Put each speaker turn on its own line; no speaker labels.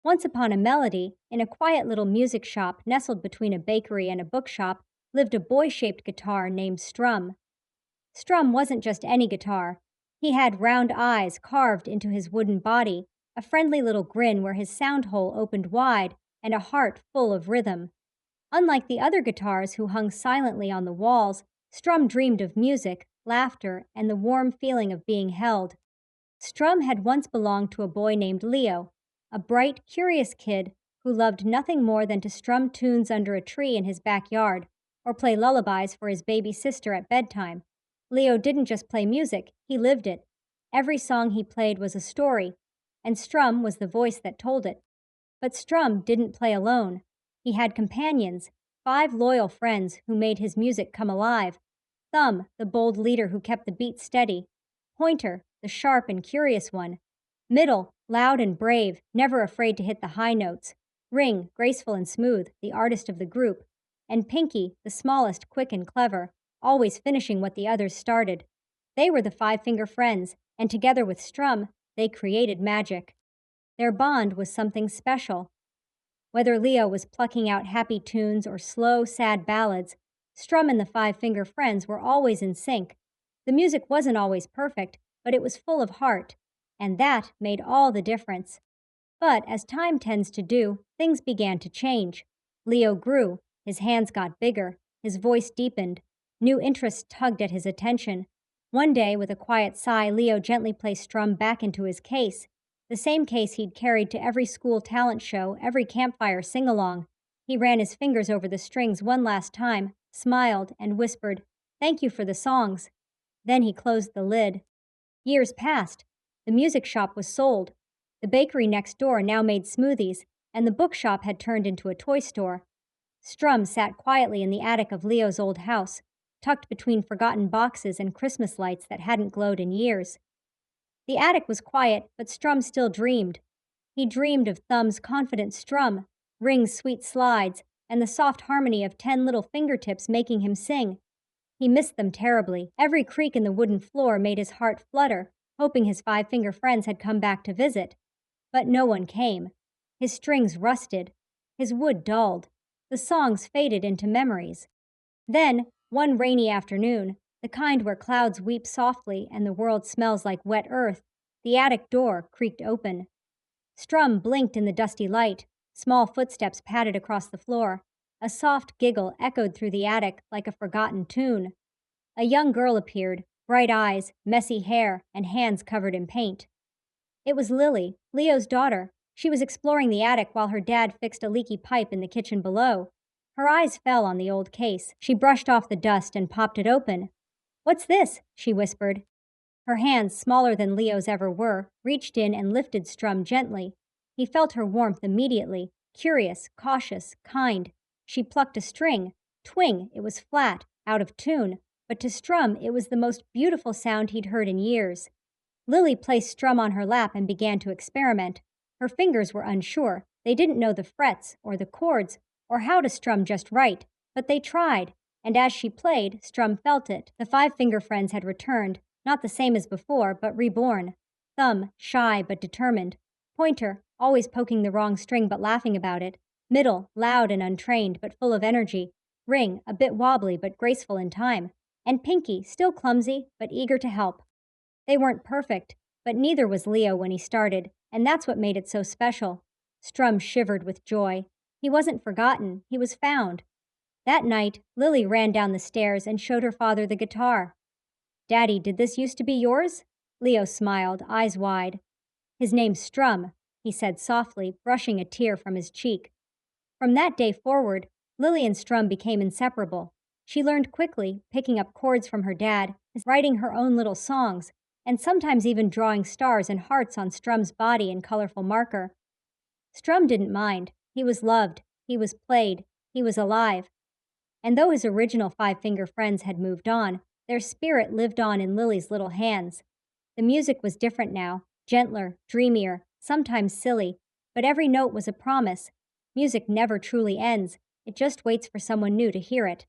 Once upon a melody, in a quiet little music shop nestled between a bakery and a bookshop, lived a boy shaped guitar named Strum. Strum wasn't just any guitar. He had round eyes carved into his wooden body, a friendly little grin where his sound hole opened wide, and a heart full of rhythm. Unlike the other guitars who hung silently on the walls, Strum dreamed of music, laughter, and the warm feeling of being held. Strum had once belonged to a boy named Leo, a bright, curious kid who loved nothing more than to strum tunes under a tree in his backyard or play lullabies for his baby sister at bedtime. Leo didn't just play music, he lived it. Every song he played was a story, and Strum was the voice that told it. But Strum didn't play alone. He had companions, five loyal friends who made his music come alive. Thumb, the bold leader who kept the beat steady. Pointer, the sharp and curious one. Middle, loud and brave, never afraid to hit the high notes. Ring, graceful and smooth, the artist of the group. And Pinky, the smallest, quick and clever, always finishing what the others started. They were the Five Finger Friends, and together with Strum, they created magic. Their bond was something special. Whether Leo was plucking out happy tunes or slow, sad ballads, Strum and the Five Finger Friends were always in sync. The music wasn't always perfect, but it was full of heart, and that made all the difference. But as time tends to do, things began to change. Leo grew, his hands got bigger, his voice deepened, new interests tugged at his attention. One day, with a quiet sigh, Leo gently placed Strum back into his case, the same case he'd carried to every school talent show, every campfire sing along. He ran his fingers over the strings one last time, smiled, and whispered, "Thank you for the songs." Then he closed the lid. Years passed. The music shop was sold. The bakery next door now made smoothies, and the bookshop had turned into a toy store. Strum sat quietly in the attic of Leo's old house, tucked between forgotten boxes and Christmas lights that hadn't glowed in years. The attic was quiet, but Strum still dreamed. He dreamed of Thumb's confident strum, Ring's sweet slides, and the soft harmony of 10 little fingertips making him sing. He missed them terribly. Every creak in the wooden floor made his heart flutter, hoping his Five Finger Friends had come back to visit. But no one came. His strings rusted. His wood dulled. The songs faded into memories. Then, one rainy afternoon, the kind where clouds weep softly and the world smells like wet earth, the attic door creaked open. Strum blinked in the dusty light. Small footsteps padded across the floor. A soft giggle echoed through the attic like a forgotten tune. A young girl appeared, bright eyes, messy hair, and hands covered in paint. It was Lily, Leo's daughter. She was exploring the attic while her dad fixed a leaky pipe in the kitchen below. Her eyes fell on the old case. She brushed off the dust and popped it open. "What's this?" she whispered. Her hands, smaller than Leo's ever were, reached in and lifted Strum gently. He felt her warmth immediately, curious, cautious, kind. She plucked a string. Twing, it was flat, out of tune, but to Strum it was the most beautiful sound he'd heard in years. Lily placed Strum on her lap and began to experiment. Her fingers were unsure. They didn't know the frets, or the chords, or how to strum just right, but they tried, and as she played, Strum felt it. The Five Finger Friends had returned, not the same as before, but reborn. Thumb, shy but determined. Pointer, always poking the wrong string but laughing about it. Middle, loud and untrained but full of energy. Ring, a bit wobbly but graceful in time. And Pinky, still clumsy but eager to help. They weren't perfect, but neither was Leo when he started, and that's what made it so special. Strum shivered with joy. He wasn't forgotten, he was found. That night, Lily ran down the stairs and showed her father the guitar. "Daddy, did this used to be yours?" Leo smiled, eyes wide. "His name's Strum," he said softly, brushing a tear from his cheek. From that day forward, Lily and Strum became inseparable. She learned quickly, picking up chords from her dad, writing her own little songs, and sometimes even drawing stars and hearts on Strum's body in colorful marker. Strum didn't mind. He was loved. He was played. He was alive. And though his original Five Finger Friends had moved on, their spirit lived on in Lily's little hands. The music was different now, gentler, dreamier, sometimes silly, but every note was a promise. Music never truly ends. It just waits for someone new to hear it.